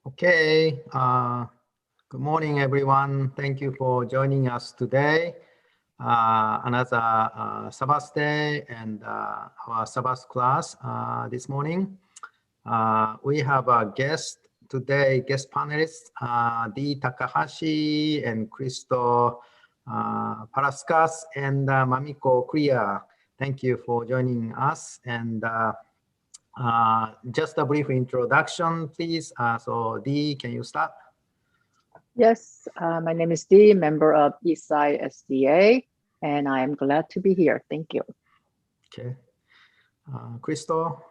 Okay, good morning, everyone. Thank you for joining us today. Another Sabbath day and our Sabbath class this morning. We have a guest today, guest panelists, Dee Takahashi and Christo Paraskas and Mamiko Kriya. Thank you for joining us. And just a brief introduction, please. So Dee, can you start? Yes, my name is Dee, member of Eastside SDA, and I am glad to be here. Thank you. Okay. Christo?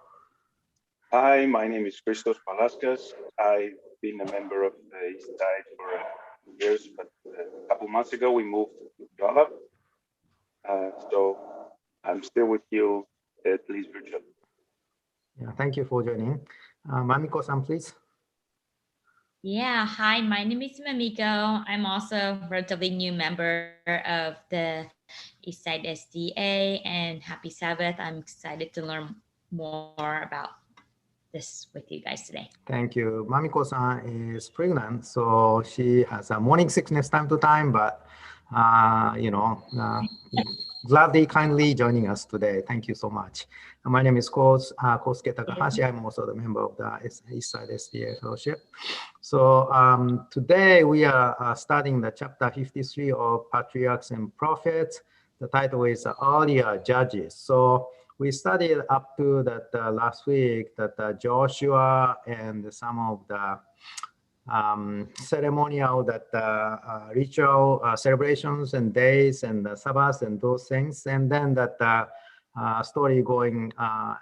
Hi, my name is Christos Palaskas. I've been a member of the Eastside for years, but a couple months ago we moved to Gallup. So I'm still with you, at least virtually. Yeah, thank you for joining. Mamiko-san, please. Yeah, hi, my name is Mamiko. I'm also a relatively new member of the Eastside SDA, and happy Sabbath. I'm excited to learn more about this with you guys today. Thank you. Mamiko-san is pregnant, so she has a morning sickness time to time, but gladly, kindly joining us today. Thank you so much. My name is Kosuke Takahashi. I'm also the member of the Eastside SDA Fellowship. So today we are studying the chapter 53 of Patriarchs and Prophets. The title is Earlier Judges. So we studied up to that last week that Joshua and some of the ceremonial ritual celebrations and days and the Sabbath and those things, and then that story going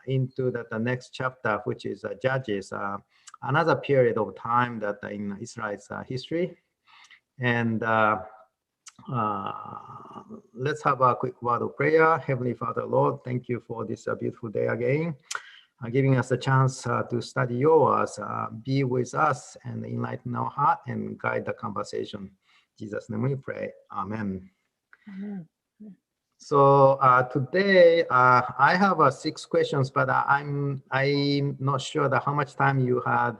into the next chapter, which is Judges, another period of time that in Israel's history. And let's have a quick word of prayer. Heavenly Father, Lord, thank you for this beautiful day again. Giving us a chance to study your words, be with us and enlighten our heart and guide the conversation. In Jesus' name we pray. Amen. Amen. So today I have 6 questions, but I'm not sure how much time you had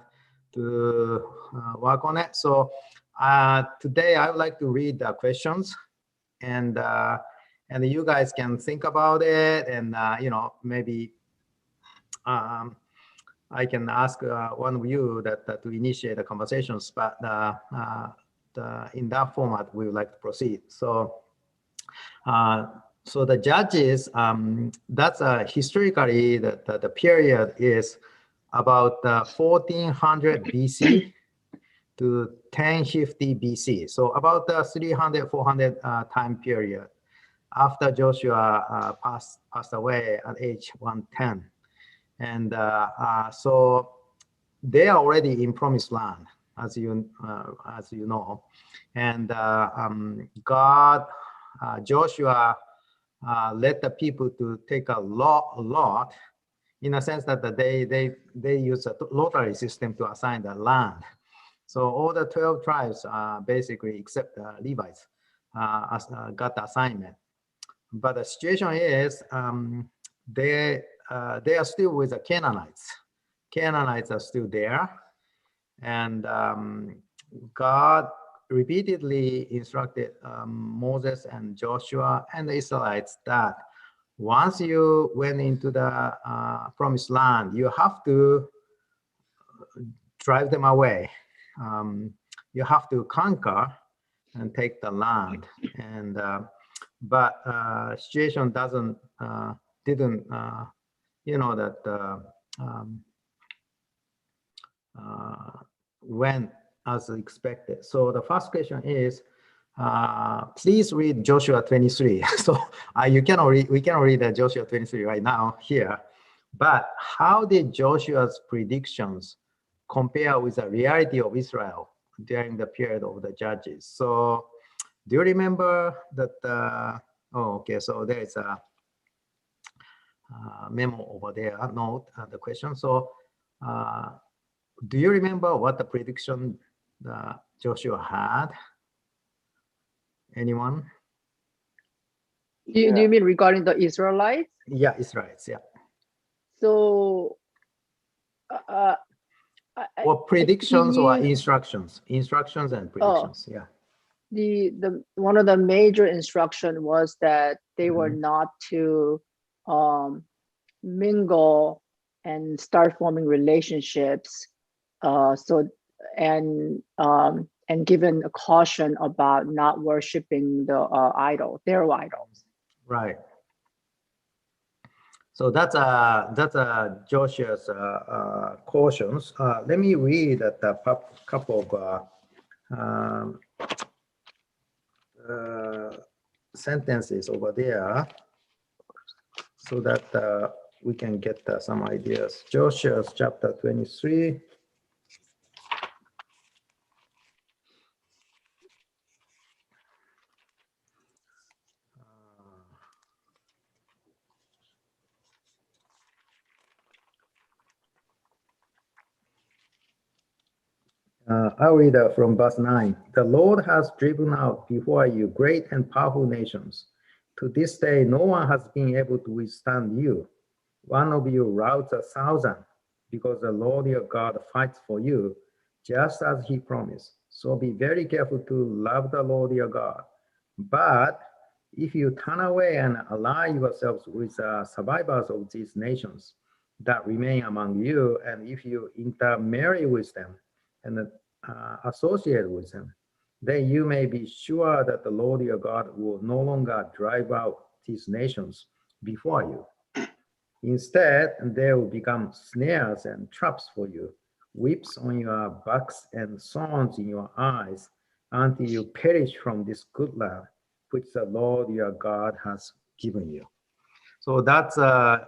to work on it. So today I would like to read the questions, and you guys can think about it, and maybe I can ask one of you to initiate the conversations, but in that format, we would like to proceed. So, so the Judges, that's historically the period is about 1400 BC to 1050 BC. So about 300, 400 time period after Joshua passed away at age 110. And so they are already in Promised Land, as you know, and Joshua led the people to take a lot, in a sense that they use a lottery system to assign the land. So all the 12 tribes, basically, except the Levites, got the assignment. But the situation is they are still with the Canaanites. Canaanites are still there. And God repeatedly instructed Moses and Joshua and the Israelites that once you went into the Promised Land, you have to drive them away. You have to conquer and take the land. And but situation didn't went as expected. So the first question is, please read Joshua 23. So we cannot read Joshua 23 right now here, but how did Joshua's predictions compare with the reality of Israel during the period of the Judges? So do you remember that? Okay, so there is a memo over there, a note, the question. So do you remember what the prediction Joshua had? Anyone? Do you mean regarding the Israelites? Yeah, Israelites, yeah. So or predictions or He- instructions? Instructions and predictions. Yeah. The one of the major instruction was that they were not to mingle and start forming relationships. So and given a caution about not worshiping the their idols. Right. So that's Joshua's cautions. Let me read a couple of sentences over there so that we can get some ideas. Joshua's chapter 23. I'll read from verse 9. The Lord has driven out before you great and powerful nations. To this day, no one has been able to withstand you. One of you routs 1,000, because the Lord your God fights for you, just as he promised. So be very careful to love the Lord your God. But if you turn away and ally yourselves with survivors of these nations that remain among you, and if you intermarry with them, and associate with them, then you may be sure that the Lord your God will no longer drive out these nations before you. Instead, they will become snares and traps for you, whips on your backs and thorns in your eyes, until you perish from this good land, which the Lord your God has given you. So that's, the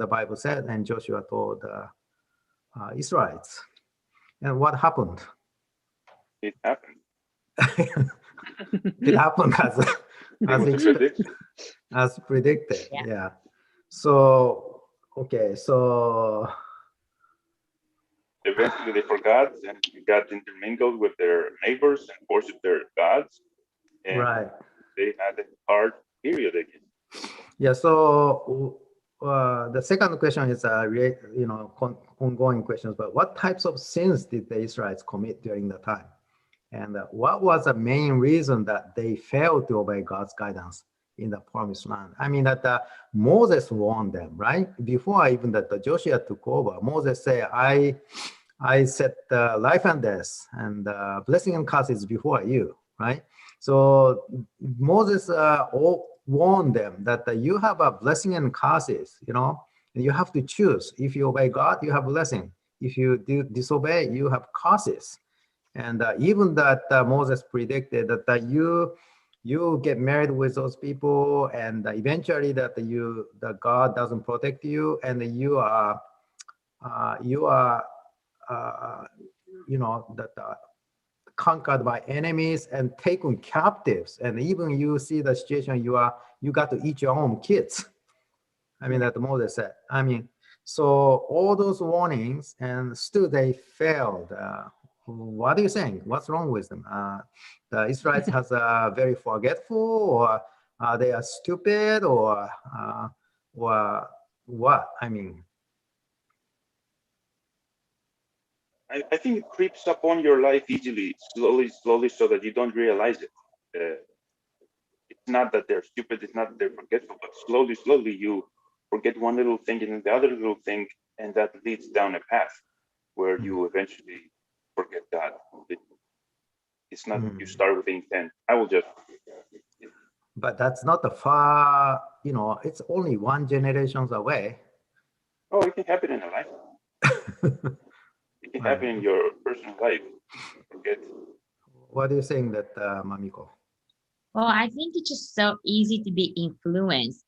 Bible said, and Joshua told Israelites. And what happened? It happened. It happened as predicted. Yeah. So, okay. So eventually they forgot and got intermingled with their neighbors and worshiped their gods. And right. They had a hard period again. Yeah. So the second question is ongoing questions. But what types of sins did the Israelites commit during the time? And what was the main reason that they failed to obey God's guidance in the promised land? I mean that Moses warned them, right? Before even that Joshua took over, Moses said, I set life and death and blessing and curses before you, right? So Moses warned them that you have a blessing and curses, and you have to choose. If you obey God, you have blessing. If you disobey, you have curses. And even that Moses predicted that you get married with those people, and eventually that God doesn't protect you, and you are conquered by enemies and taken captives, and even you see the situation you got to eat your own kids. I mean that Moses said. I mean, so all those warnings, and still they failed. What are you saying? What's wrong with them? The Israelites has very forgetful, or they are stupid, or what? I mean, I think it creeps up on your life easily, slowly, so that you don't realize it. It's not that they're stupid, it's not that they're forgetful, but slowly you forget one little thing and the other little thing, and that leads down a path where you eventually forget God. It's not you start with the intent. I will just. But that's not the far, it's only one generations away. Oh, it can happen in a life. It can happen in your personal life. Forget. What are you saying that, Mamiko? Well, I think it's just so easy to be influenced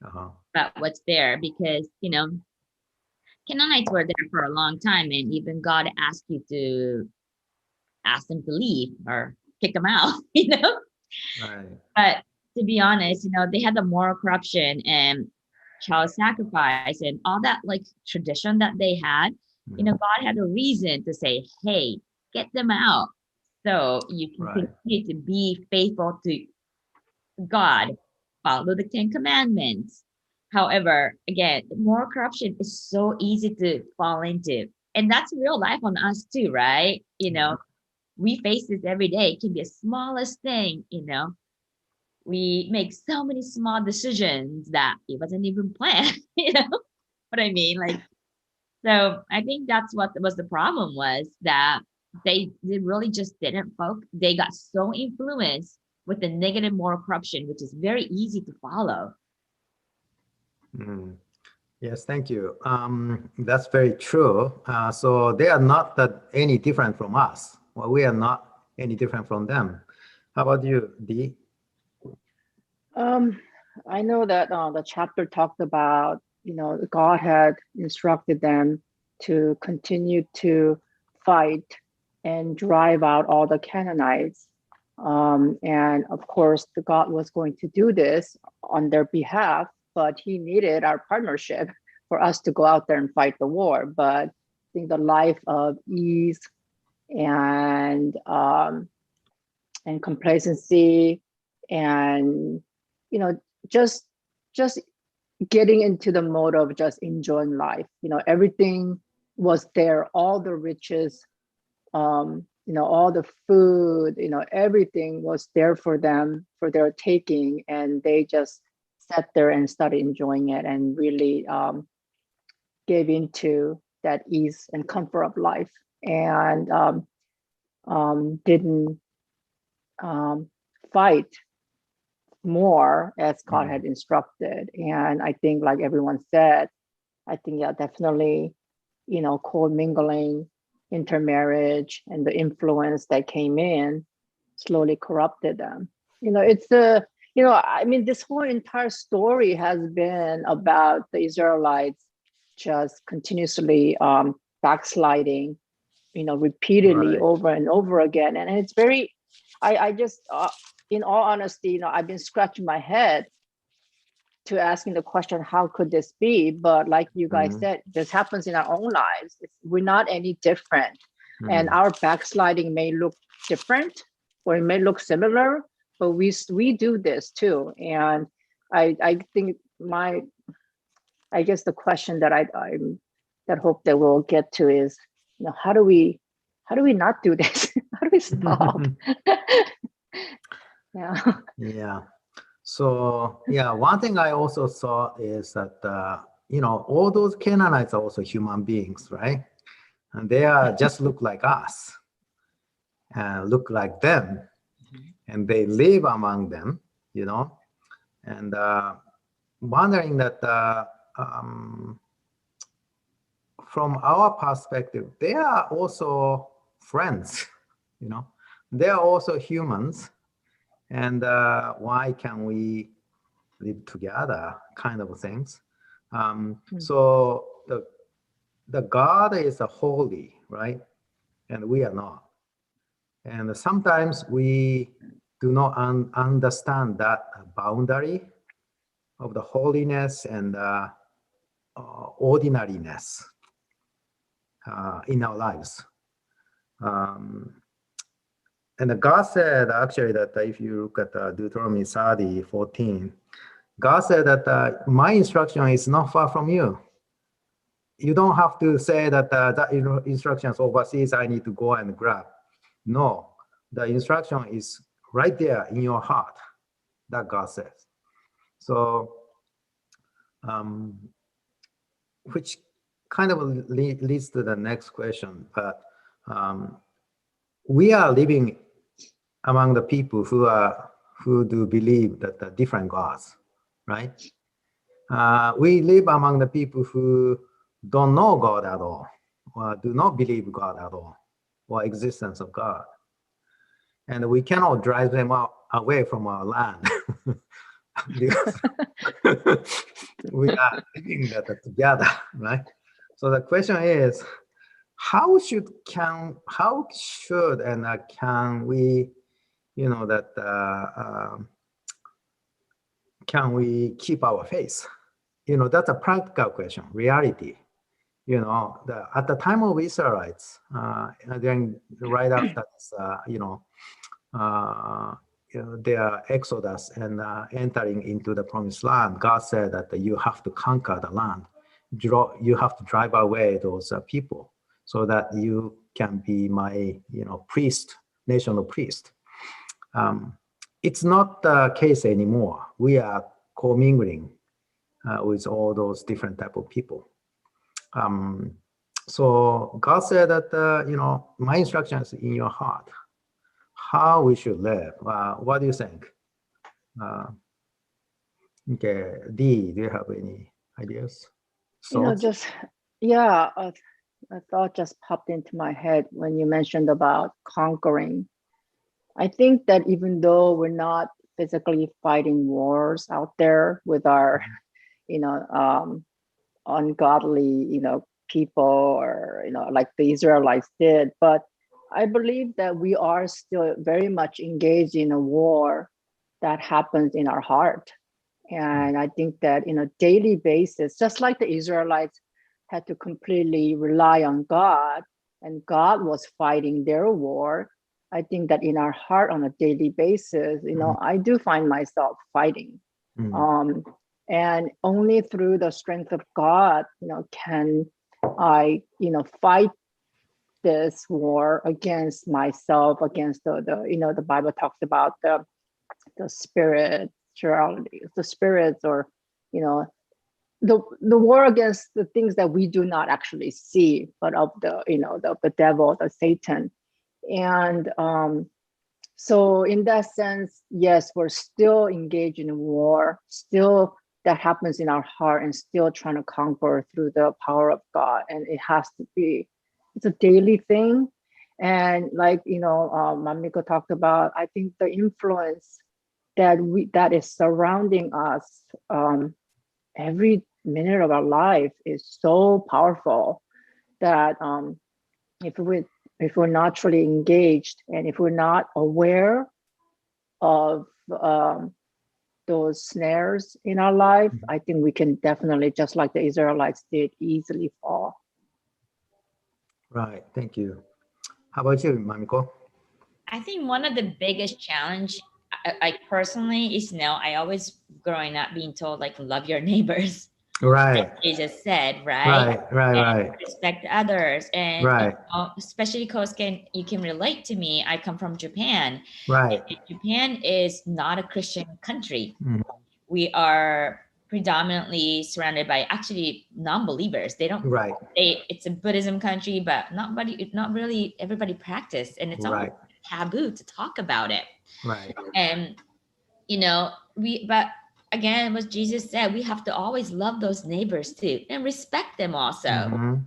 about what's there, because, Canaanites were there for a long time, and even God asked you to ask them to leave or kick them out, Right. But to be honest, they had the moral corruption and child sacrifice and all that like tradition that they had. God had a reason to say, hey, get them out, so you can continue to be faithful to God, follow the 10 Commandments. However, again, moral corruption is so easy to fall into. And that's real life on us too, right? You know, we face this every day. It can be the smallest thing, you know. We make so many small decisions that it wasn't even planned, you know what I mean? Like, so I think that's what was the problem, was that they really just didn't focus. They got so influenced with the negative moral corruption, which is very easy to follow. Yes, thank you. That's very true. So they are not that any different from us. Well, we are not any different from them. How about you, Dee? I know that the chapter talked about, you know, God had instructed them to continue to fight and drive out all the Canaanites. And of course, the God was going to do this on their behalf, but he needed our partnership for us to go out there and fight the war. But I think the life of ease and complacency and, you know, just getting into the mode of just enjoying life. You know, everything was there, all the riches, you know, all the food, you know, everything was there for them, for their taking, and they just sat there and started enjoying it and really gave into that ease and comfort of life, and didn't fight more as God had instructed. And I think, like everyone said, I think, yeah, definitely, you know, co-mingling, intermarriage, and the influence that came in slowly corrupted them. You know, it's the, you know, I mean, this whole entire story has been about the Israelites just continuously backsliding, you know, repeatedly over and over again. And it's very, I just, in all honesty, you know, I've been scratching my head to asking the question, how could this be? But like you guys said, this happens in our own lives. We're not any different. And our backsliding may look different or it may look similar, but we do this too. And I think I guess the question that I hope that we'll get to is, you know, how do we not do this? How do we stop? Yeah. So yeah, one thing I also saw is that you know, all those Canaanites are also human beings, right? And they are just look like us, look like them, and they live among them, you know. And wondering that from our perspective, they are also friends, you know. They are also humans. And why can we live together, kind of things. So the God is a holy, right? And we are not. And sometimes we do not understand that boundary of the holiness and ordinariness in our lives. And God said actually that if you look at Deuteronomy 30:14, God said that my instruction is not far from you. You don't have to say that that instructions overseas I need to go and grab. No, the instruction is right there in your heart, that God says. So, which kind of leads to the next question. But we are living among the people who do believe that the different gods, right? We live among the people who don't know God at all, or do not believe God at all, or existence of God. And we cannot drive them away from our land because we are living that together, right? So the question is, how should and can we, you know, that can we keep our faith? You know, that's a practical question, reality. You know, at the time of Israelites, then right after this, their exodus and entering into the promised land, God said that you have to conquer the land. You have to drive away those people. so that you can be my, priest, national priest. It's not the case anymore. We are commingling with all those different type of people. So God said that, my instructions in your heart, how we should live. What do you think? Okay, Dee, do you have any ideas? Thoughts? A thought just popped into my head when you mentioned about conquering. I think that even though we're not physically fighting wars out there with our, ungodly, people, or, like the Israelites did, but I believe that we are still very much engaged in a war that happens in our heart. And I think that in a daily basis, just like the Israelites had to completely rely on God, and God was fighting their war, I think that in our heart on a daily basis, I do find myself fighting. And only through the strength of God, can I, fight this war against myself, against the Bible talks about the spirituality, the spirits, or, the war against the things that we do not actually see, but of the devil, the Satan. And so in that sense, yes, we're still engaged in a war, still that happens in our heart, and still trying to conquer through the power of God. And it has to be, it's a daily thing. And like, Mamiko talked about, I think the influence that is surrounding us every minute of our life is so powerful that if we're not truly engaged, and if we're not aware of those snares in our life, I think we can definitely, just like the Israelites did, easily fall. Right. Thank you. How about you, Mamiko? I think one of the biggest challenge, I personally, is I always growing up being told, like, love your neighbors. Right. Like Jesus said, right? Right. Respect others, and Right. especially because you can relate to me. I come from Japan. Right. And Japan is not a Christian country. We are predominantly surrounded by actually non-believers. They don't. Right. It's a Buddhism country, but not really everybody practice, and it's almost taboo to talk about it. Right. And but again, what Jesus said, we have to always love those neighbors too, and respect them also.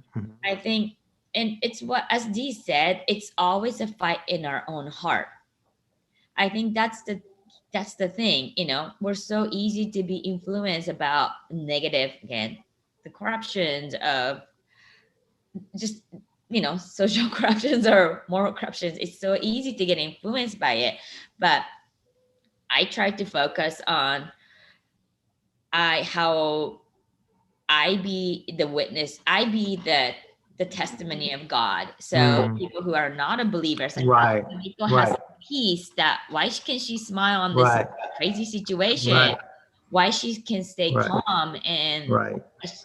I think, and it's what, as Dee said, it's always a fight in our own heart. I think that's the thing, we're so easy to be influenced about negative, again, the corruptions of just, social corruptions or moral corruptions. It's so easy to get influenced by it. But I try to focus on how I be the witness, I be the testimony of God. So people who are not a believer, like, people has peace, that why can she smile on this crazy situation? Why she can stay calm and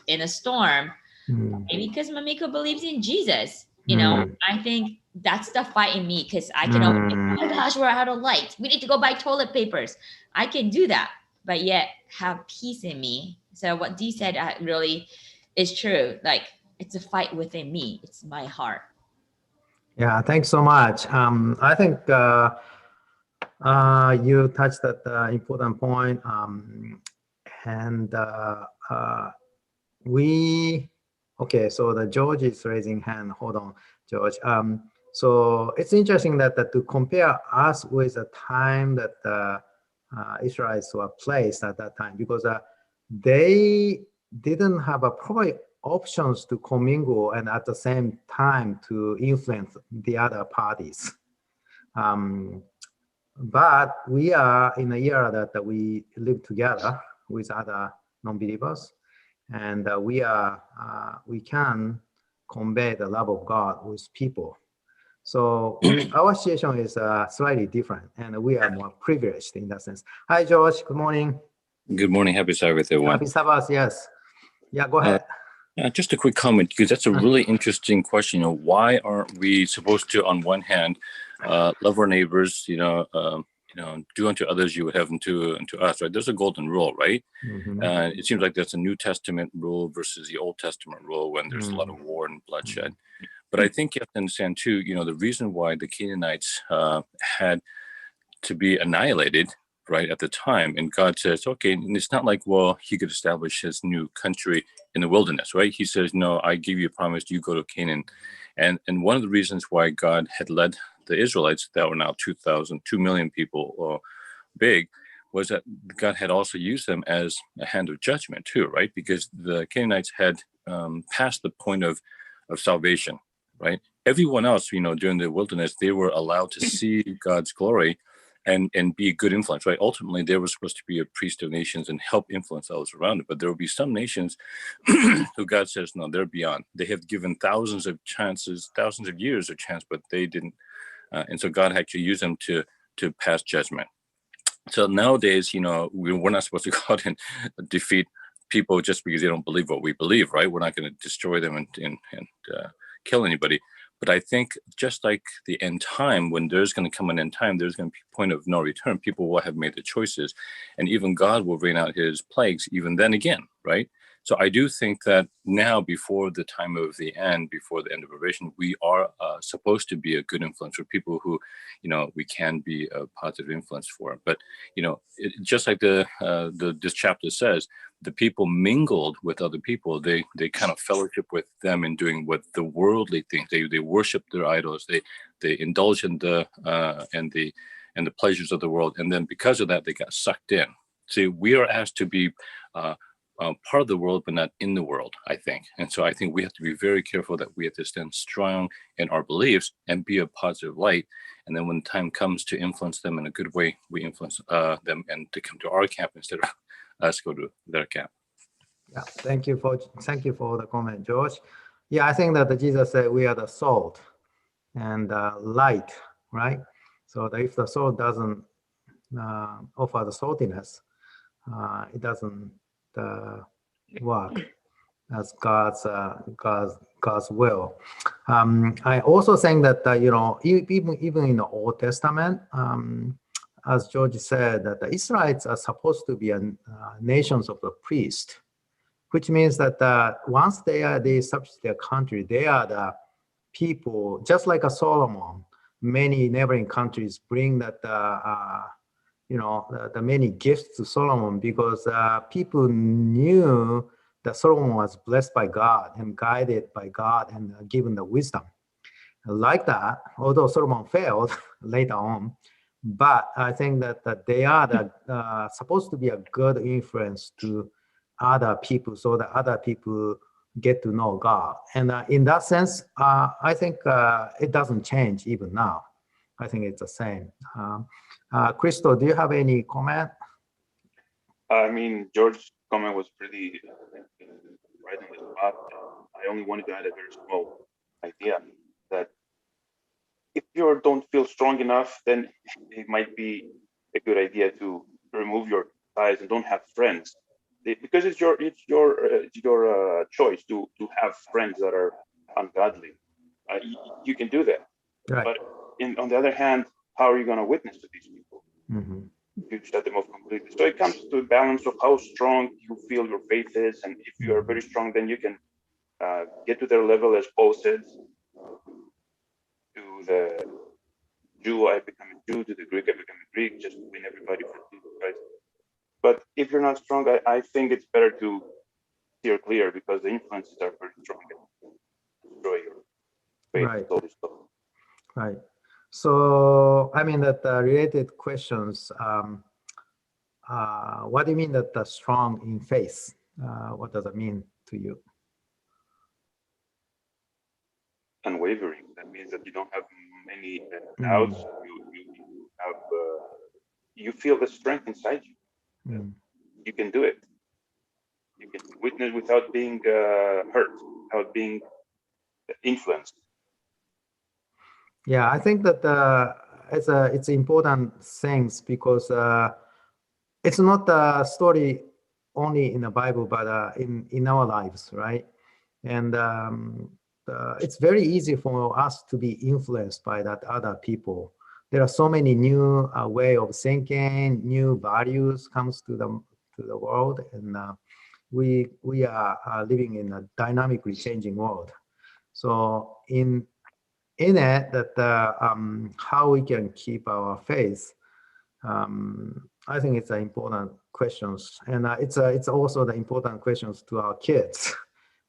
in a storm? Maybe because Mamiko believes in Jesus. I think that's the fight in me, because I can always think, oh my gosh, we're out of light, we need to go buy toilet papers. I can do that, but yet have peace in me. So what Dee said really is true. Like, it's a fight within me. It's my heart. Yeah, thanks so much. I think you touched that important point. Okay, so the George is raising hand. Hold on, George. So it's interesting that to compare us with the time that the Israelites were placed at that time, because they didn't have a proper options to commingle and at the same time to influence the other parties. But we are in a era that we live together with other non-believers, and we can convey the love of God with people. So our situation is slightly different, and we are more privileged in that sense. Hi, George. Good morning. Good morning. Happy Sabbath, everyone. Happy Sabbath. Yes. Yeah. Go ahead. Just a quick comment, because that's a really interesting question. Why aren't we supposed to, on one hand, love our neighbors, do unto others you would have unto us, right? There's a golden rule, right? It seems like that's a New Testament rule versus the Old Testament rule when there's a lot of war and bloodshed. But I think you have to understand too, the reason why the Canaanites had to be annihilated, right, at the time, and God says, okay, and it's not like, well, he could establish his new country in the wilderness, right? He says, no, I give you a promise, you go to Canaan. And one of the reasons why God had led the Israelites, that were now 2 million people big, was that God had also used them as a hand of judgment too, right? Because the Canaanites had passed the point of salvation, right? Everyone else, during the wilderness, they were allowed to see God's glory and be a good influence, right? Ultimately, they were supposed to be a priest of nations and help influence those around it. But there will be some nations who God says, no, they're beyond. They have given thousands of years of chance, but they didn't. And so God actually used them to pass judgment. So nowadays, we're not supposed to go out and defeat people just because they don't believe what we believe, right? We're not going to destroy them and kill anybody. But I think just like the end time, when there's going to come an end time, there's going to be a point of no return. People will have made the choices, and even God will rain out his plagues even then again, right? So I do think that now, before the time of the end, before the end of probation, we are supposed to be a good influence for people who, we can be a positive influence for. But, just like this chapter says, the people mingled with other people. They kind of fellowship with them in doing what the worldly things. They worship their idols. They indulge in the pleasures of the world, and then because of that, they got sucked in. See, we are asked to be part of the world, but not in the world, I think. And so I think we have to be very careful that we have to stand strong in our beliefs and be a positive light. And then when time comes to influence them in a good way, we influence them and to come to our camp instead of us go to their camp. Yeah, thank you for the comment, George. Yeah, I think that Jesus said we are the salt and light, right? So that if the salt doesn't offer the saltiness, it doesn't work as God's will. I also think that even in the Old Testament, as George said, that the Israelites are supposed to be nations of the priest, which means that once they establish their country, they are the people, just like a Solomon. Many neighboring countries bring that the many gifts to Solomon because people knew that Solomon was blessed by God and guided by God and given the wisdom. Like that, although Solomon failed later on, but I think that they are supposed to be a good influence to other people so that other people get to know God. And in that sense, I think it doesn't change even now. I think it's the same. Crystal, do you have any comment? I mean, George's comment was pretty right on the spot. I only wanted to add a very small idea that if you don't feel strong enough, then it might be a good idea to remove your ties and don't have friends, because it's your choice to have friends that are ungodly. You can do that, right. But on the other hand, how are you going to witness to these people? Mm-hmm. You shut them off completely. So it comes to a balance of how strong you feel your faith is, and if you are very strong, then you can get to their level, as Paul said, to the Jew I become a Jew, to the Greek I become a Greek, just win everybody for Jesus Christ. But if you're not strong, I think it's better to steer clear, because the influences are very strong and destroy your faith. Right. All this stuff. Right. So, I mean that related questions. What do you mean that strong in faith? What does it mean to you? Unwavering. That means that you don't have many doubts. You feel the strength inside you. You can do it. You can witness without being hurt, without being influenced. Yeah, I think that it's important things, because it's not a story only in the Bible, but in our lives, right? And it's very easy for us to be influenced by that other people. There are so many new way of thinking, new values comes to the world, and we are living in a dynamically changing world. So in it, that how we can keep our faith, I think it's an important questions, and it's also the important questions to our kids,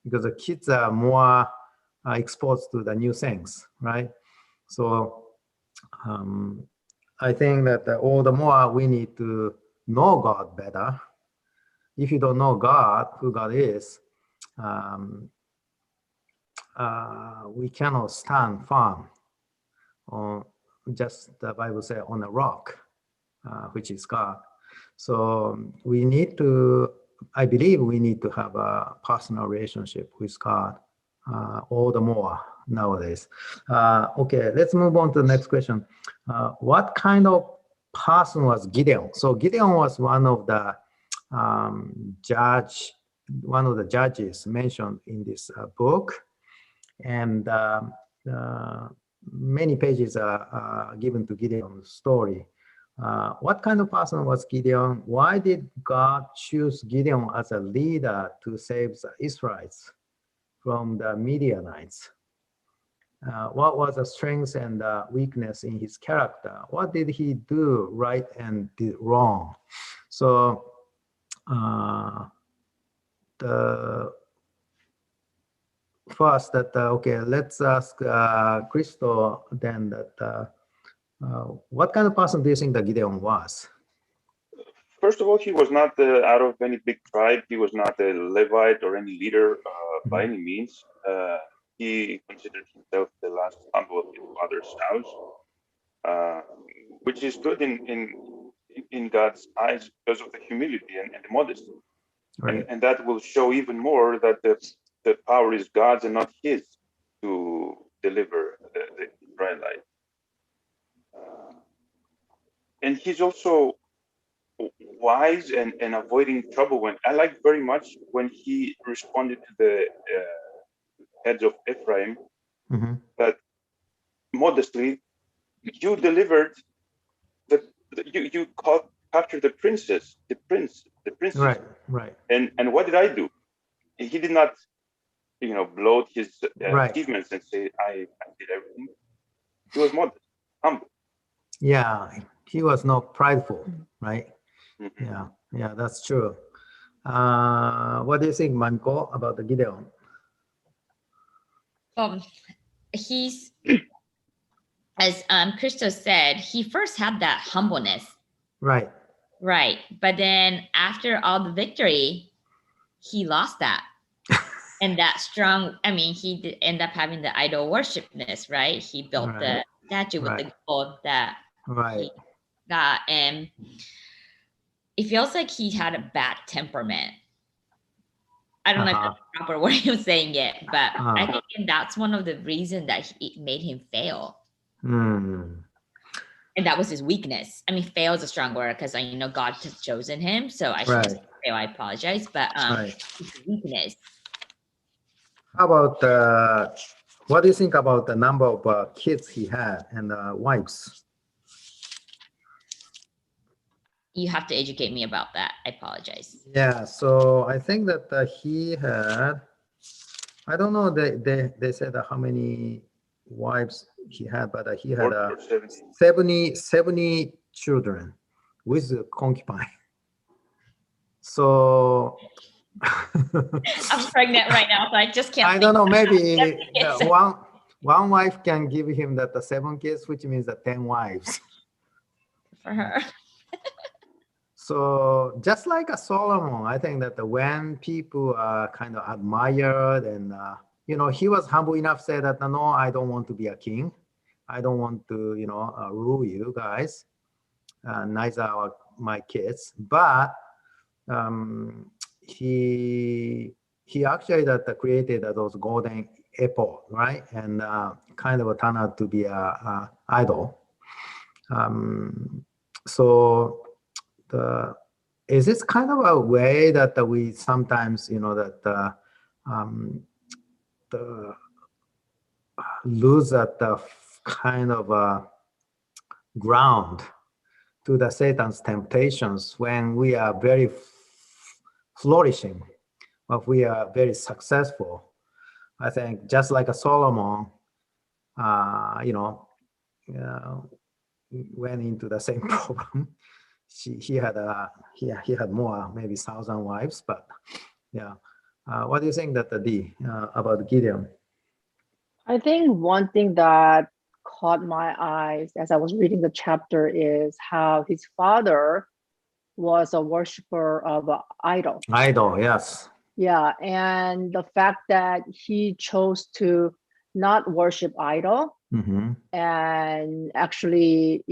because the kids are more exposed to the new things, right? So I think that all the more we need to know God better. If you don't know God, who God is, we cannot stand firm on just the Bible says on a rock, which is God. So we need to, I believe we need to have a personal relationship with God all the more nowadays. Okay, let's move on to the next question. What kind of person was Gideon? So Gideon was one of the judges mentioned in this book, and many pages are given to Gideon's story. What kind of person was Gideon? Why did God choose Gideon as a leader to save the Israelites from the Midianites? What was the strength and weakness in his character? What did he do right and did wrong? So the first that okay, let's ask Christo then that what kind of person do you think that Gideon was? First of all, he was not out of any big tribe. He was not a Levite or any leader by any means. He considered himself the last humble of his father's house, which is good in God's eyes because of the humility and the modesty. Right. And that will show even more that the power is God's and not his to deliver the Israelite. And he's also wise and avoiding trouble. When I like very much when he responded to the heads of Ephraim, that modestly you delivered you captured the princess. Right. And what did I do? He did not, bloat his achievements and say I did everything. He was modest, humble. Yeah, he was not prideful, right? Yeah, that's true. What do you think, Manko, about the Gideon? He's, as Christo said, he first had that humbleness. Right. But then after all the victory, he lost that. And that strong, he did end up having the idol worshipness, right? He built the statue with the gold that he got. And it feels like he had a bad temperament. I don't know if that's the proper way of saying it, but I think that's one of the reasons that it made him fail. And that was his weakness. Fail is a strong word because I know God has chosen him. So I should say fail, I apologize. But his weakness. How about, what do you think about the number of kids he had and wives? You have to educate me about that. I apologize. Yeah, so I think that he had, I don't know, they said how many wives he had, but he had 70 children with a concubine. So I'm pregnant right now, so I just can't. I don't know, maybe one wife can give him that 7 kids, which means that 10 wives. For her. So just like a Solomon, I think that when people are kind of admired and, he was humble enough to say that, no, I don't want to be a king. I don't want to, rule you guys. Neither are my kids. But he actually created those golden apple, right? And kind of turned out to be a idol. So is this kind of a way that we sometimes, lose that kind of ground to the Satan's temptations when we are very flourishing, but we are very successful. I think just like a Solomon, went into the same problem. He had more, maybe 1,000 wives, but yeah. What do you think that about Gideon? I think one thing that caught my eyes as I was reading the chapter is how his father was a worshiper of an idol. Idol, yes. Yeah, and the fact that he chose to not worship idol and actually,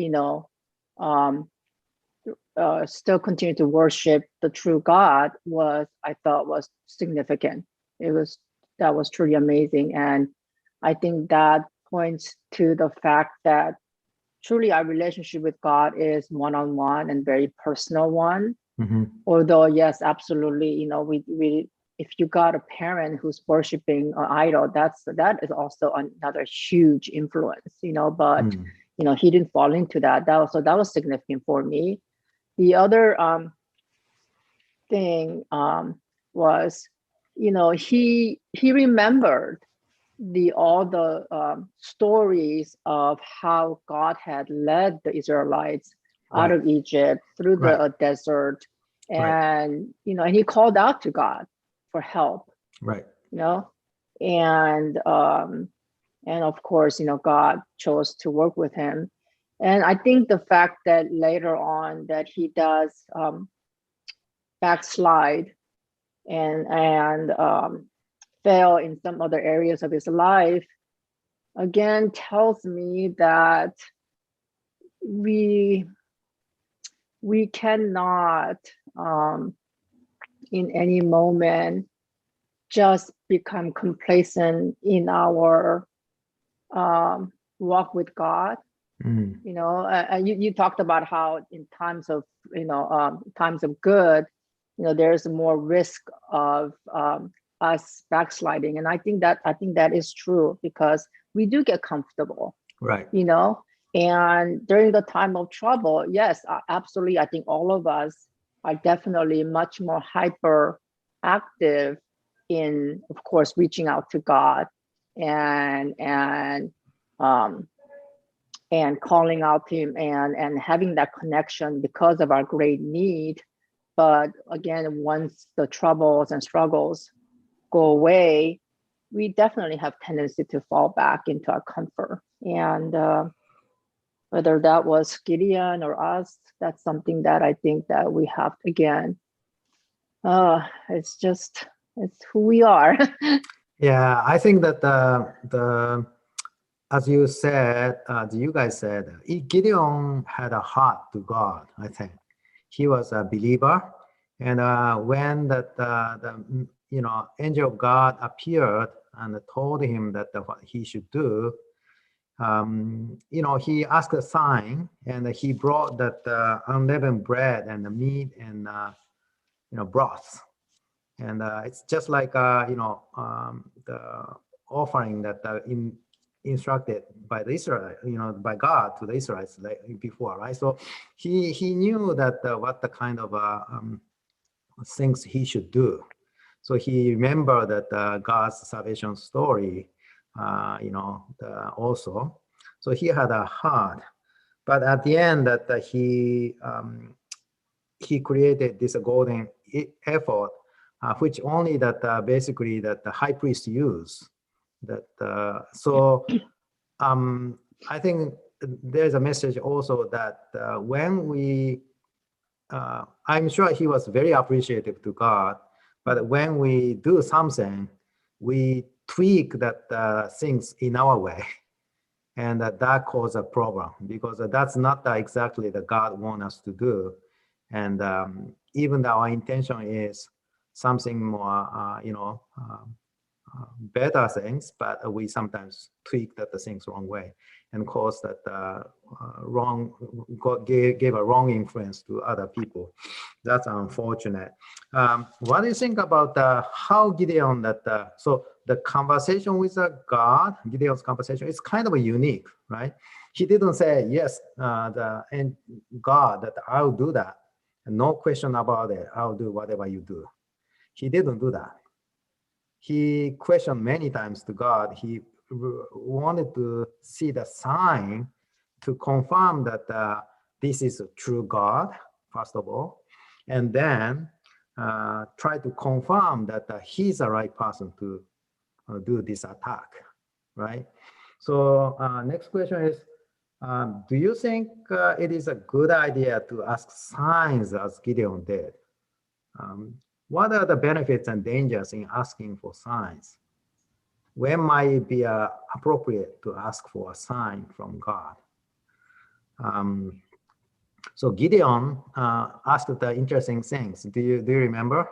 still continue to worship the true God I thought was significant. That was truly amazing. And I think that points to the fact that truly our relationship with God is one-on-one and very personal one. Although, yes, absolutely, we if you got a parent who's worshiping an idol, that is also another huge influence, but he didn't fall into that. That was significant for me. The other thing was, he remembered all the stories of how God had led the Israelites out of Egypt through the desert, and and he called out to God for help. And of course, God chose to work with him. And I think the fact that later on that he does backslide and fail in some other areas of his life, again tells me that we cannot in any moment just become complacent in our walk with God. You talked about how in times of times of good, there's more risk of us backsliding, and I think that is true because we do get comfortable, and during the time of trouble, yes, absolutely, I think all of us are definitely much more hyper active in, of course, reaching out to God and calling out to him and having that connection because of our great need. But again, once the troubles and struggles go away, we definitely have tendency to fall back into our comfort. And whether that was Gideon or us, that's something that I think that we have, again, it's who we are. Yeah, I think that as you said, you guys said, Gideon had a heart to God. I think he was a believer, and when the angel of God appeared and told him that what he should do, he asked a sign, and he brought that unleavened bread and the meat and broth, and it's just like the offering that instructed by the Israel, by God to the Israelites like before, right? So he knew that what the kind of things he should do. So he remembered that God's salvation story, also. So he had a heart, but at the end that he created this golden effort, which only that basically that the high priest used. I think there's a message also that when we, I'm sure he was very appreciative to God, but when we do something, we tweak that things in our way, and that causes a problem because that's not exactly the God wants us to do, and even though our intention is something more, better things, but we sometimes tweak the things wrong way and cause that gave a wrong influence to other people. That's unfortunate. What do you think about how Gideon so the conversation with God, Gideon's conversation, is kind of unique, right? He didn't say, yes, and God, that I'll do that. No question about it. I'll do whatever you do. He didn't do that. He questioned many times to God. He wanted to see the sign to confirm that this is a true God, first of all, and then try to confirm that he's the right person to do this attack, right? So next question is, do you think it is a good idea to ask signs as Gideon did? What are the benefits and dangers in asking for signs? When might it be appropriate to ask for a sign from God? So Gideon asked the interesting things. Do you remember?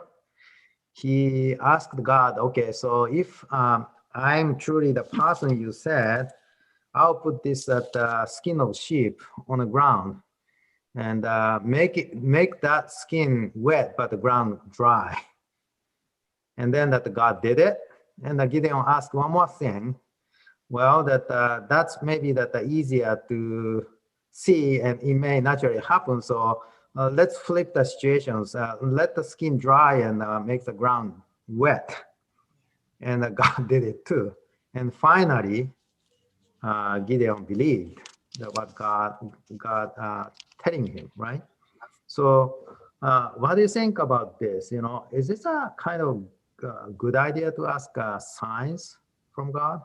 He asked God, okay, so if I'm truly the person you said, I'll put this skin of sheep on the ground and make that skin wet, but the ground dry. And then that God did it. And Gideon asked one more thing. Well, that's maybe easier to see, and it may naturally happen. So let's flip the situations. Let the skin dry and make the ground wet. And God did it too. And finally, Gideon believed what God telling him, right? So what do you think about this? You know, is this a kind of good idea to ask signs from God?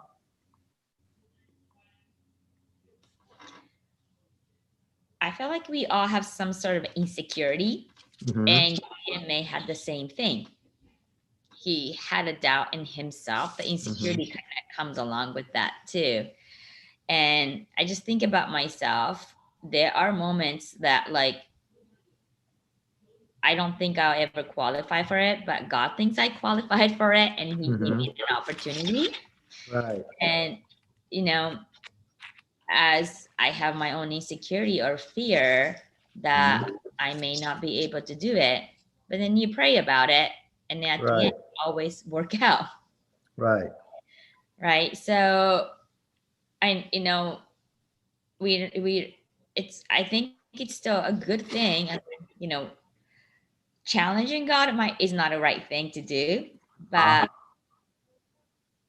I feel like we all have some sort of insecurity, and Gideon may have the same thing. He had a doubt in himself. The insecurity kind of comes along with that too. And I just think about myself. There are moments that, like, I don't think I'll ever qualify for it, but God thinks I qualified for it, and he gave me an opportunity. Right. And, you know, as I have my own insecurity or fear that I may not be able to do it, but then you pray about it, and at the end, it always work out. Right. Right. So I think it's still a good thing. You know, challenging God is not a right thing to do, but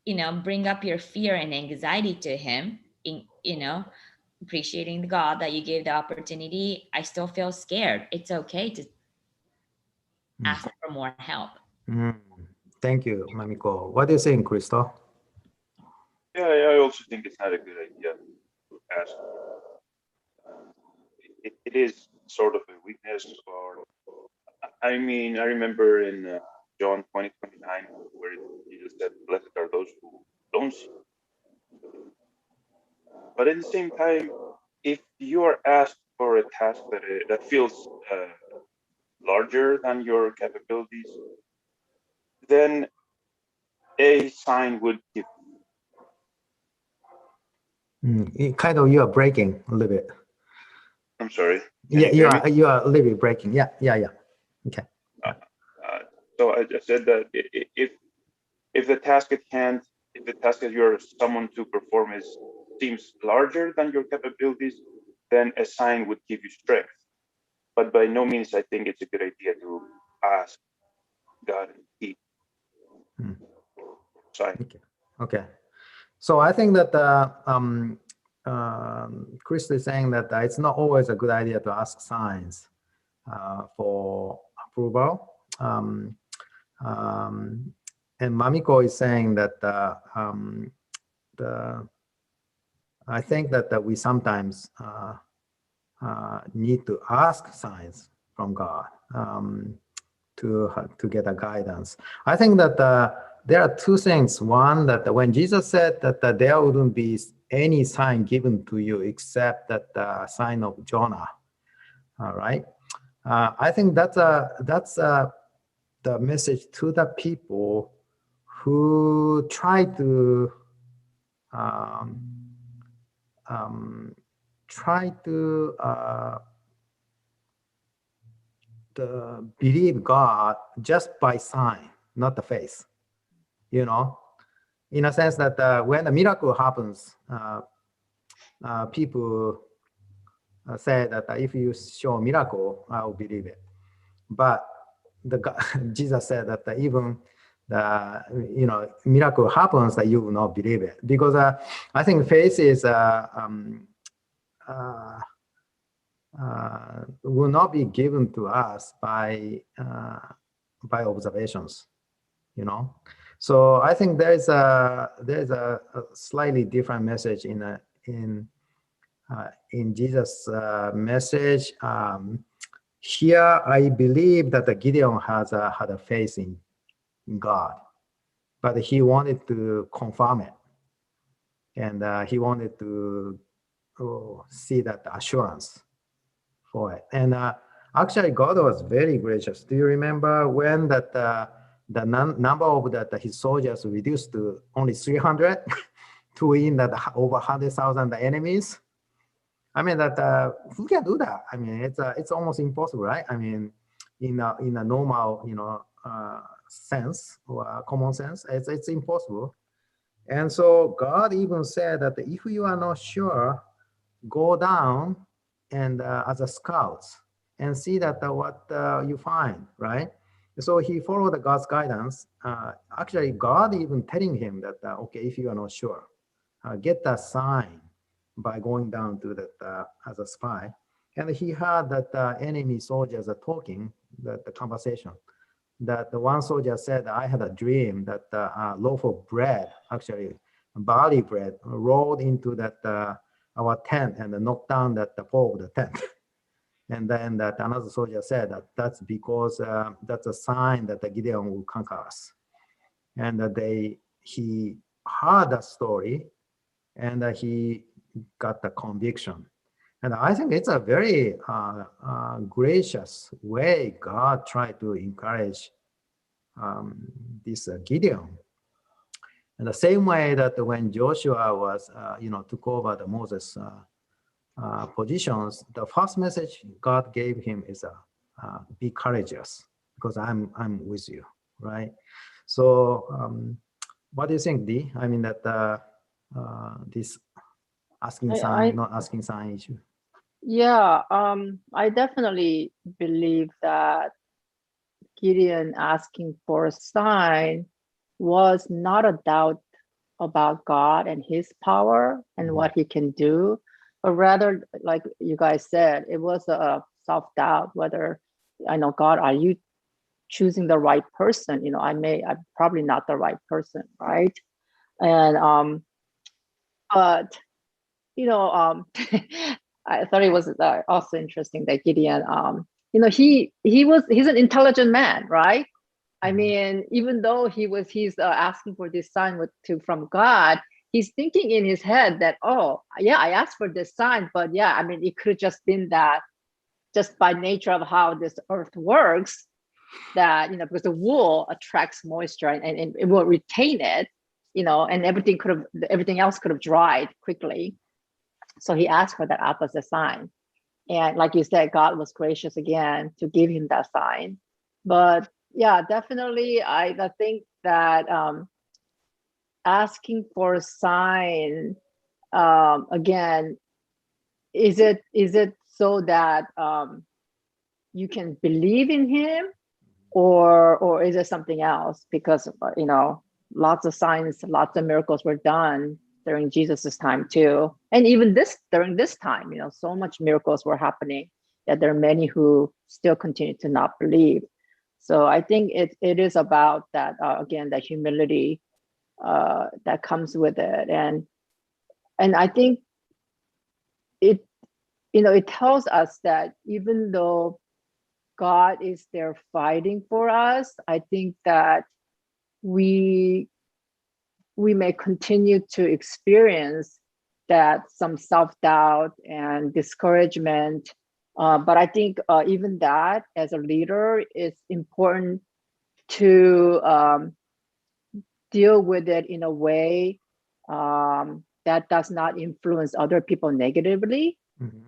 you know, bring up your fear and anxiety to him, appreciating the God that you gave the opportunity. I still feel scared. It's okay to ask for more help. Thank you, Mamiko. What do you think, Crystal? Yeah, I also think it's not a good idea to ask. It is sort of a weakness, or I mean, I remember in John 20:29 where Jesus said, "Blessed are those who don't see." But at the same time, if you are asked for a task that feels larger than your capabilities, then a sign would give. Kind of, you are breaking a little bit. I'm sorry. Yeah, you are a little bit breaking. Yeah. Okay. So I just said that if the task at hand, if the task that you're someone to perform seems larger than your capabilities, then a sign would give you strength. But by no means I think it's a good idea to ask God and He. Sign. Okay. So I think that Chris is saying that it's not always a good idea to ask signs for approval. And Mamiko is saying that I think that we sometimes need to ask signs from God to get a guidance. I think that there are two things. One, that when Jesus said that there wouldn't be any sign given to you except that sign of Jonah, all right? I think that's the message to the people who tried to believe God just by sign, not the faith. You know, in a sense that when a miracle happens, people say that if you show a miracle, I will believe it. But Jesus said that even the miracle happens, that you will not believe it, because I think faith is will not be given to us by observations, you know. So I think there's a slightly different message in Jesus' message. Here, I believe that Gideon had a faith in God, but he wanted to confirm it, and he wanted to see that assurance for it. And actually, God was very gracious. Do you remember when that the number of his soldiers reduced to only 300 to win that over 100,000 enemies? I mean that who can do that? I mean, it's almost impossible, right? I mean, in a normal sense or common sense, it's impossible. And so God even said that if you are not sure, go down and as a scout and see that what you find, right? So he followed God's guidance. Actually, God even telling him that okay, if you are not sure, get that sign by going down to that as a spy. And he heard that enemy soldiers are talking, that the conversation, that the one soldier said, I had a dream that a loaf of bread, actually barley bread, rolled into that our tent and knocked down that the pole of the tent. And then that another soldier said that that's because that's a sign that the Gideon will conquer us. And that he heard that story, and he got the conviction. And I think it's a very gracious way God tried to encourage this Gideon. And the same way that when Joshua was, took over the Moses positions, the first message God gave him is be courageous, because I'm with you, right? So what do you think, Dee? I mean that this asking sign, not asking sign issue. Yeah, I definitely believe that Gideon asking for a sign was not a doubt about God and his power and what he can do, but rather, like you guys said, it was a self-doubt whether, I know, God, are you choosing the right person? I'm probably not the right person, right? And but I thought it was also interesting that Gideon, he's an intelligent man, right? I mean, even though he's asking for this sign from God, he's thinking in his head that, oh yeah, I asked for this sign, but yeah, I mean, it could have just been that, just by nature of how this earth works, that because the wool attracts moisture and it will retain it, and everything else could have dried quickly. So he asked for that opposite sign. And like you said, God was gracious again to give him that sign. But yeah, definitely, I think that asking for a sign, again, is it so that you can believe in him, or is it something else? Because lots of signs, lots of miracles were done during Jesus's time too, and even during this time, so much miracles were happening that there are many who still continue to not believe. So I think it is about that again, that humility that comes with it, and I think it tells us that even though God is there fighting for us, I think that we may continue to experience that, some self-doubt and discouragement. But I think even that, as a leader, it's important to deal with it in a way that does not influence other people negatively.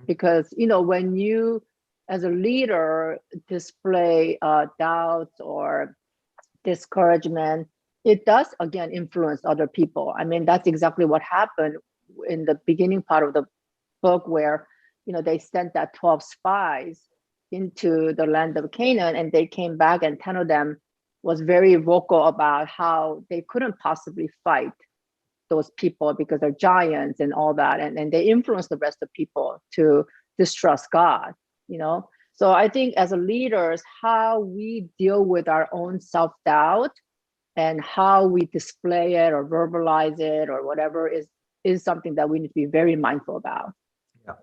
Because, you know, when you, as a leader, display doubts or discouragement, it does, again, influence other people. I mean, that's exactly what happened in the beginning part of the book where, you know, they sent that 12 spies into the land of Canaan, and they came back, and 10 of them was very vocal about how they couldn't possibly fight those people because they're giants and all that. And they influenced the rest of people to distrust God, you know? So I think as a leaders, how we deal with our own self-doubt and how we display it or verbalize it or whatever is something that we need to be very mindful about. Yeah.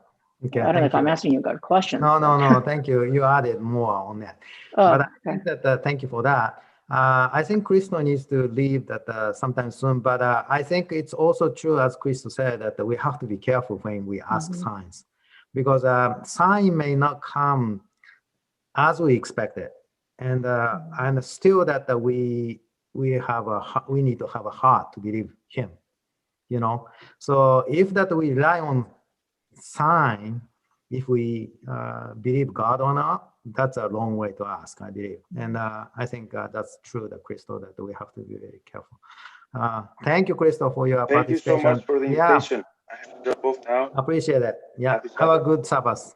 Okay. I don't know if I'm asking you a good question. No. Thank you. You added more on that. But I think that thank you for that. I think Cristo needs to leave that sometime soon. But I think it's also true, as Cristo said, that we have to be careful when we ask signs, because sign may not come as we expected, and still that we need to have a heart to believe Him, you know. So if that we rely on sign, if we believe God or not, that's a long way to ask, I believe. And I think that's true, that Crystal, that we have to be very careful. Thank you, Crystal, for your participation. Thank you so much for the invitation. I have to drop off now. Appreciate it. Yeah. Have a good Sabbath.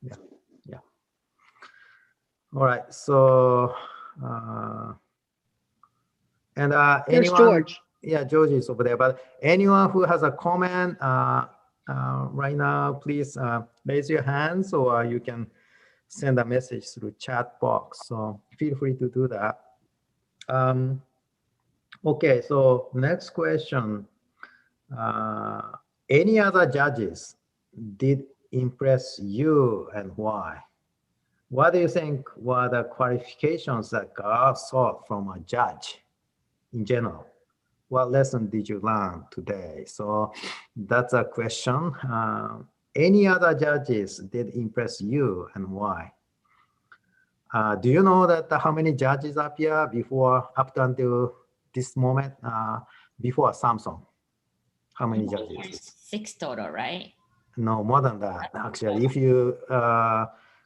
Yeah. All right. So, and Here's anyone? George. Yeah, George is over there. But anyone who has a comment right now, please raise your hands, or you can send a message through chat box. So feel free to do that. Okay, so next question. Any other judges did impress you, and why? What do you think were the qualifications that God sought from a judge in general? What lesson did you learn today? So that's a question. Any other judges did impress you, and why? Do you know that how many judges appear up until this moment, before Samson? How many judges? 6 total, right? No, more than that, actually. If you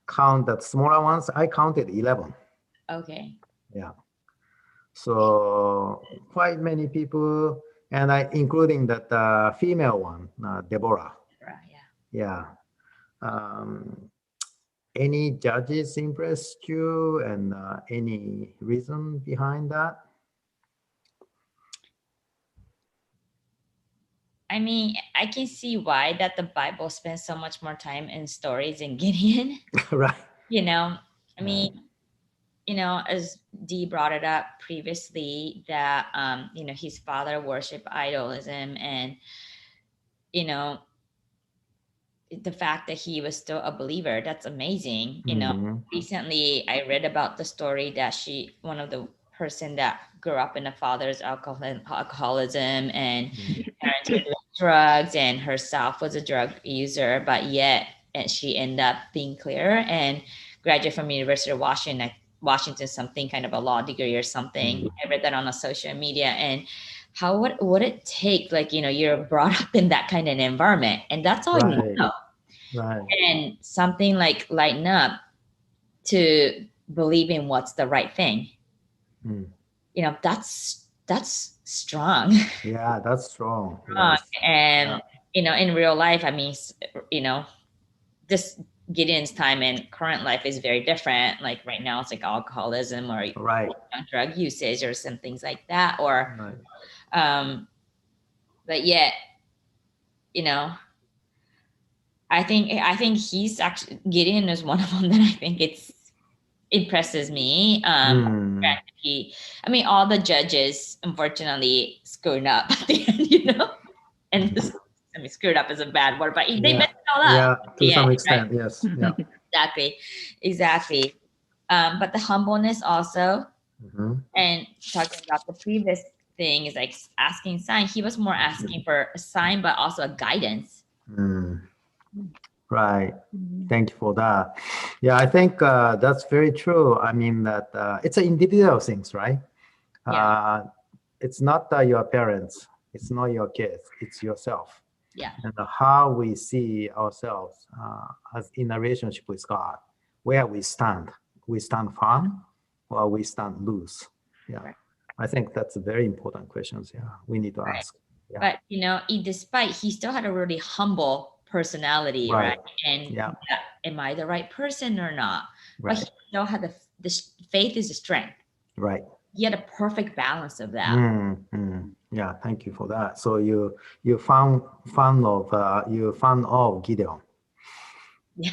count the smaller ones, I counted 11. Okay. Yeah. So quite many people, and including that female one, Deborah. Yeah. Any judges impressed you, and any reason behind that? I mean, I can see why that the Bible spends so much more time in stories in Gideon. Right. You know, I mean, you know, as Dee brought it up previously, that, you know, his father worshiped idolism, and, you know, the fact that he was still a believer, that's amazing. You know, recently I read about the story that one of the person that grew up in a father's alcoholism and parents were doing drugs, and herself was a drug user, but yet she ended up being clear and graduated from University of Washington, something kind of a law degree or something. I read that on a social media, and how would it take, like, you know, you're brought up in that kind of environment, and that's all you know. Right. And something like lighten up to believe in what's the right thing. You know, that's strong. Yeah, that's strong. Yes. And you know, in real life, I mean, you know, this Gideon's time and current life is very different. Like right now, it's like alcoholism or drug usage or some things like that. Or, but yet, you know, I think he's actually, Gideon is one of them that I think impresses me. I mean, all the judges unfortunately screwed up at the end, you know, and this, I mean, screwed up is a bad word, but they messed it all up. Yeah, to some extent, right? Yes. Yeah. Exactly. But the humbleness also, and talking about the previous thing is like asking sign. He was more asking for a sign, but also a guidance. Right. Thank you for that. Yeah, I think that's very true. I mean that it's an individual things, right? it's not your parents, it's not your kids, it's yourself. Yeah. And how we see ourselves as in a relationship with God, where we stand firm or we stand loose. Yeah, Right. I think that's a very important questions. Yeah, we need to Right. ask. Yeah. But despite he still had a really humble personality, right? And yeah, am I the right person or not? right, But he still had this faith is a strength. right. He had a perfect balance of that. Yeah, thank you for that. So you found of Gideon. Yeah.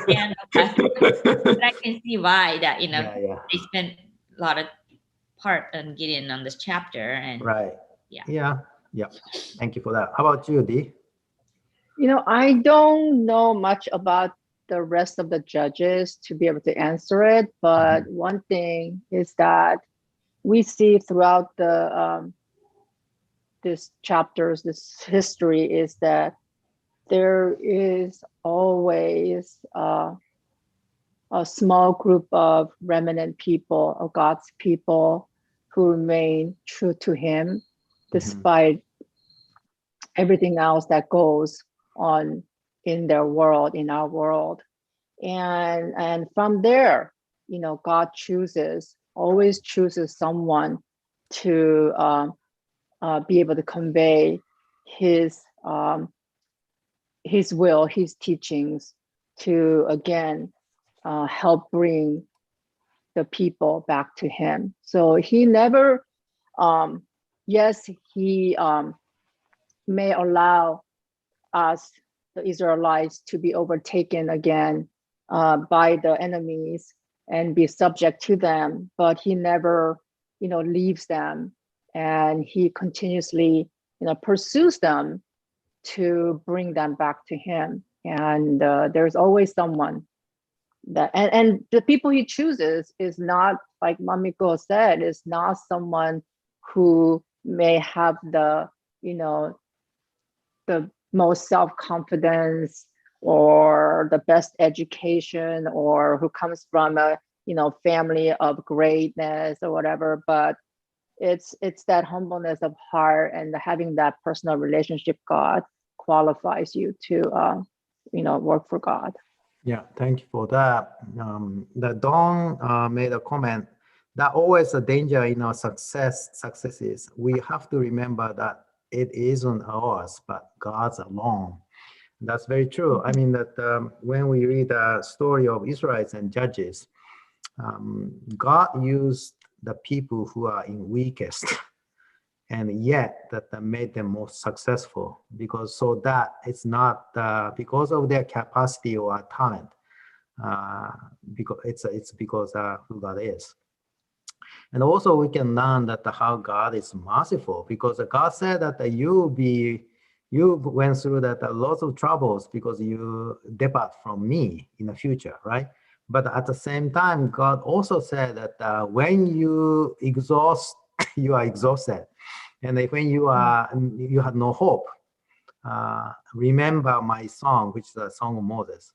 And but I can see why that Yeah. they spent a lot of part on getting on this chapter and Right. Yeah. Yeah. Thank you for that. How about you, Dee? I don't know much about the rest of the judges to be able to answer it, but one thing is that we see throughout the this chapters, this history, is that there is always a small group of remnant people, of God's people, who remain true to Him despite everything else that goes on in their world, in our world. And from there, God always chooses someone to be able to convey his will, his teachings, to again help bring the people back to him. So he never, yes, he may allow us, the Israelites, to be overtaken again by the enemies and be subject to them, but he never, leaves them, and he continuously, pursues them to bring them back to him. And there's always someone that, and the people he chooses is not, like Mamiko said, is not someone who may have the, the most self-confidence or the best education, or who comes from a family of greatness or whatever, but it's that humbleness of heart and having that personal relationship God qualifies you to work for God. Yeah, thank you for that. The Don made a comment that always a danger in our successes. We have to remember that it isn't ours, but God's alone. That's very true. I mean that when we read the story of Israelites and Judges, God used the people who are in weakest, and yet that made them most successful, because so that it's not because of their capacity or talent, because it's because who God is. And also we can learn that how God is merciful, because God said that you went through that lots of troubles because you depart from me in the future, right? But at the same time, God also said that when you exhaust, you are exhausted, and when you have no hope, remember my song, which is the song of Moses,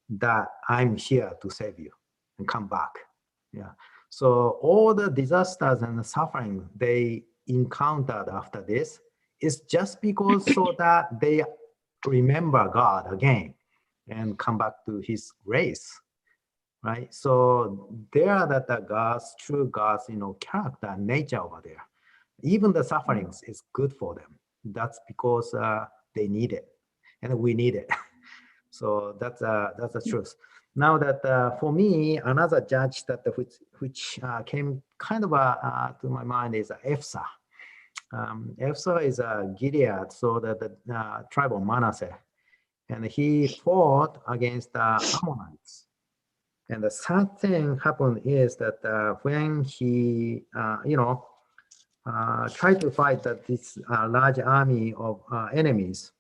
that I'm here to save you and come back. Yeah. So all the disasters and the suffering they encountered after this is just because so that they remember God again and come back to his grace, right? So there are that God's true God's character, nature over there. Even the sufferings is good for them. That's because they need it, and we need it. So that's the truth. Now that for me, another judge that which came kind of to my mind is Ephsa. Ephsa is a Gilead, so that the tribe of Manasseh, and he fought against the Ammonites. And the sad thing happened is that when he, tried to fight this large army of enemies,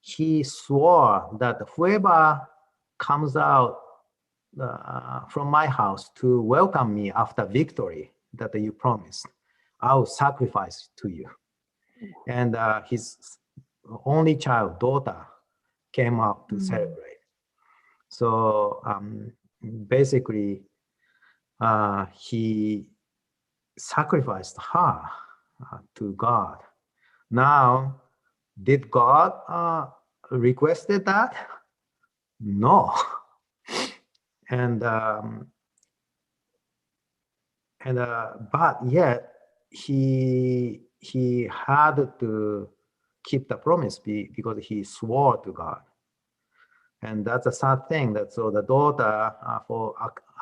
he swore that whoever comes out from my house to welcome me after victory that you promised, I'll sacrifice to you. And his only child, daughter, came out to celebrate. So basically, he sacrificed her to God. Now, did God requested that? No. And but yet he had to keep the promise because he swore to God. And that's a sad thing. That so the daughter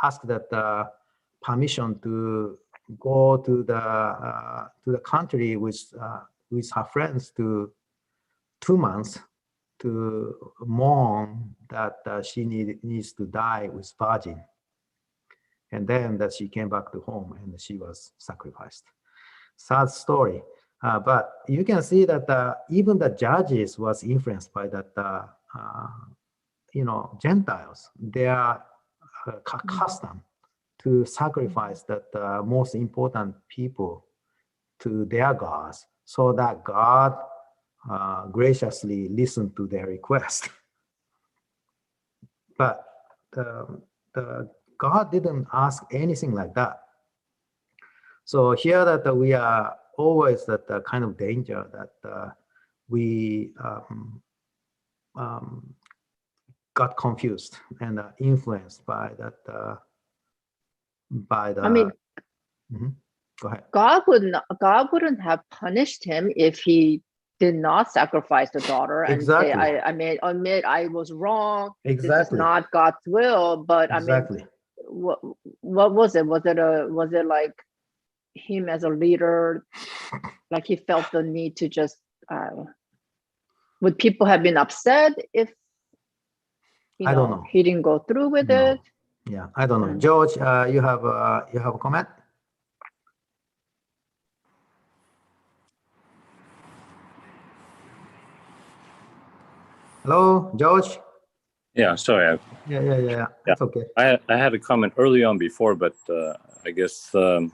asked that permission to go to the country with her friends to 2 months to mourn that she needs to die with virgin. And then that she came back to home and she was sacrificed. Sad story. But you can see that even the judges was influenced by that, Gentiles. Their custom to sacrifice that most important people to their gods, so that God graciously listened to their request. But the God didn't ask anything like that. So here that we are always that kind of danger that we got confused and influenced by that. I mean, go ahead. God wouldn't have punished him if he did not sacrifice the daughter and Exactly. say, I mean, admit I was wrong. Exactly. This is not God's will. But exactly. I mean, what was it? Was it like him as a leader, like he felt the need to just would people have been upset if I don't know. he didn't go through with it? Yeah, I don't know. George, you have a comment? Hello, George. Yeah, sorry. Yeah. That's okay. I had a comment early on before, but I guess the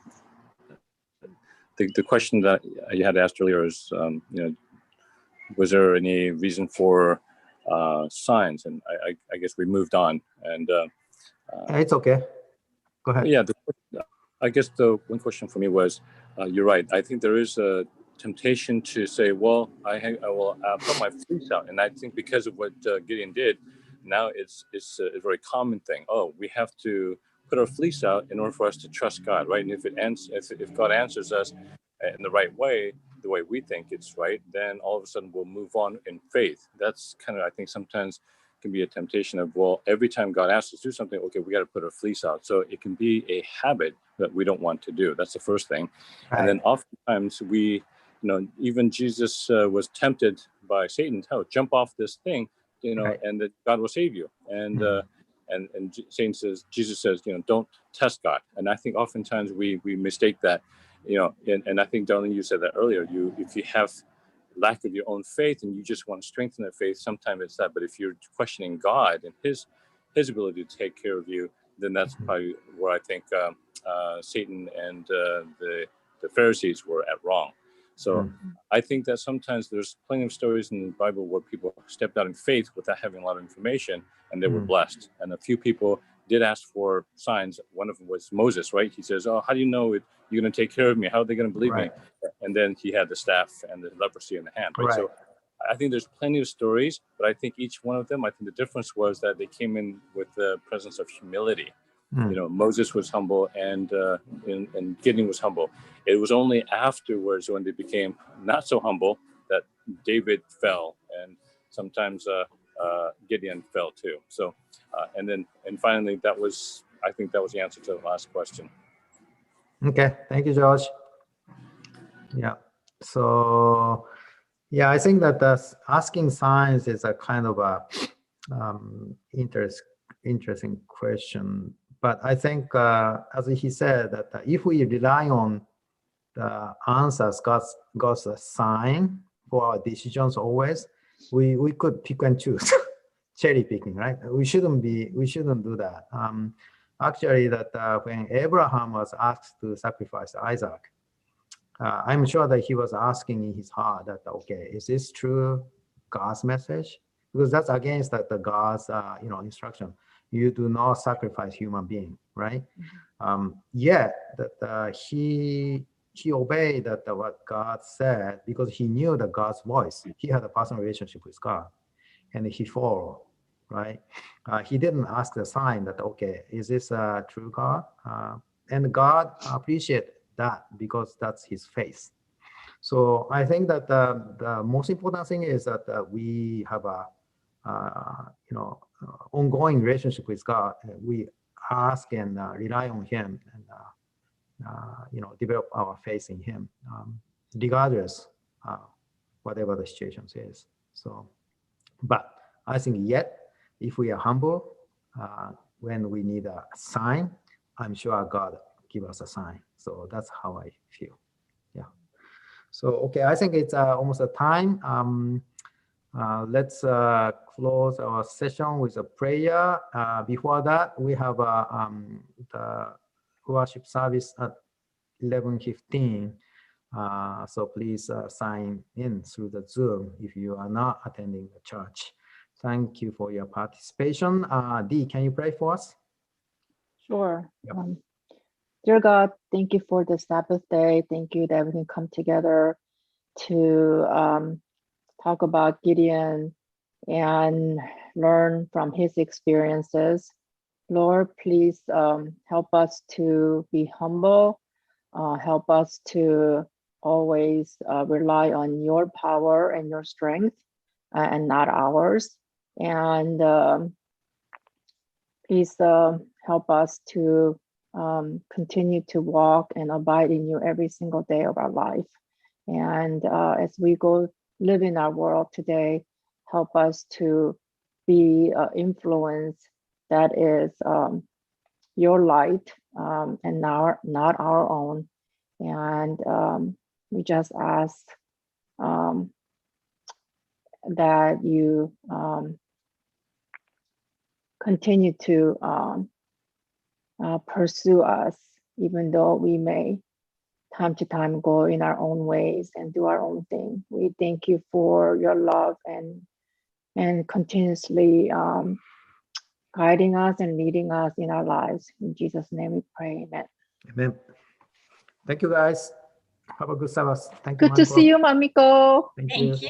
question that you had asked earlier is, was there any reason for signs? And I guess we moved on. And it's okay. Go ahead. Yeah, I guess the one question for me was, you're right. I think there is a temptation to say, well, I will put my fleece out. And I think because of what Gideon did, now it's a very common thing. Oh, we have to put our fleece out in order for us to trust God, right? And if God answers us in the right way, the way we think it's right, then all of a sudden we'll move on in faith. That's kind of, I think, sometimes can be a temptation of, well, every time God asks us to do something, okay, we got to put our fleece out. So it can be a habit that we don't want to do. That's the first thing. Right. And then oftentimes we, even Jesus was tempted by Satan, jump off this thing, right. And that God will save you. And and Satan says, Jesus says, don't test God. And I think oftentimes we mistake that, and I think, Darlene, you said that earlier, if you have lack of your own faith and you just want to strengthen that faith, sometimes it's that. But if you're questioning God and his ability to take care of you, then that's probably where I think Satan and the Pharisees were at wrong. So I think that sometimes there's plenty of stories in the Bible where people stepped out in faith without having a lot of information, and they were blessed. And a few people did ask for signs. One of them was Moses, right? He says, oh, how do you know you're going to take care of me? How are they going to believe me? And then he had the staff and the leprosy in the hand, right? So I think there's plenty of stories, but I think each one of them, I think the difference was that they came in with the presence of humility. Moses was humble and Gideon was humble. It was only afterwards when they became not so humble that David fell, and sometimes Gideon fell too. So, and finally, I think that was the answer to the last question. Okay, thank you, George. Yeah. So, yeah, I think that asking signs is a kind of a interesting question. But I think, as he said, that if we rely on the answers God's sign for our decisions always, we could pick and choose, cherry picking, right? We shouldn't do that. Actually, that when Abraham was asked to sacrifice Isaac, I'm sure that he was asking in his heart that, okay, is this true God's message? Because that's against the God's instruction. you do not sacrifice human being, right? Yet that he obeyed that what God said because he knew that God's voice. He had a personal relationship with God, and he followed, right? He didn't ask the sign that, okay, is this a true God? And God appreciate that because that's his faith. So I think that the most important thing is that we have a ongoing relationship with God. We ask and rely on Him, and develop our faith in Him, regardless whatever the situation is. So, but I think yet, if we are humble, when we need a sign, I'm sure God give us a sign. So that's how I feel. Yeah. So okay, I think it's almost a time. Let's close our session with a prayer. Before that, we have the worship service at 11:15. So please sign in through the Zoom if you are not attending the church. Thank you for your participation. Dee, can you pray for us? Sure. Yep. Dear God, thank you for the Sabbath day. Thank you that we can come together to talk about Gideon and learn from his experiences. Lord, please help us to be humble. Help us to always rely on your power and your strength and not ours. And please help us to continue to walk and abide in you every single day of our life. And as we go live in our world today, help us to be influence that is your light and not our own. And we just ask that you continue to pursue us, even though we may time to time go in our own ways and do our own thing. We thank you for your love and continuously guiding us and leading us in our lives. In Jesus' name we pray, amen. Amen. Thank you, guys. Have a good Sabbath. Thank you, Good to see you, Mamiko. Thank Thank you.